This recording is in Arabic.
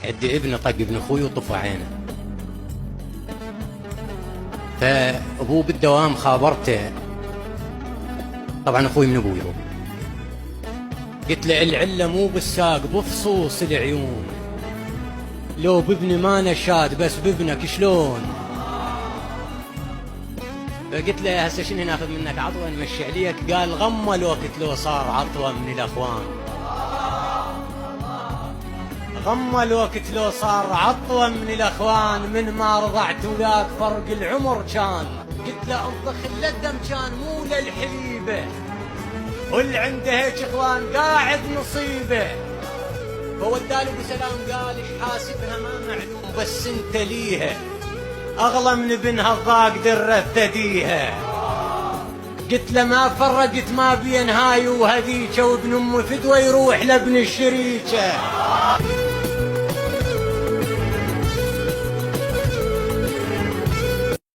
عندي ابن طق ابن اخوي وطفى عينه، فابوه بالدوام خابرته. طبعا اخوي من ابوي هو. قلت له العله مو بالساق بفصوص العيون، لو بابني ما نشاد بس بابنك شلون؟ فقلت له هسه شنو ناخذ منك عطوه نمشي عليك؟ قال غمى الوقت لو صار عطوه من الاخوان، غمى الوقت لو صار عطوه من الاخوان، من ما رضعت وياك فرق العمر كان. قلت له انطخ الدم كان مو للحليبه، واللي عنده هيك اخوان قاعد نصيبه. فوداله ابو سلام قال ايش حاسبها ما معلوم، بس انت ليها اغلى من ابنها الضاق دره ثديها. قلت له ما فرقت ما بين هاي وهذيك، وابن ام فدوه يروح لابن الشريكه.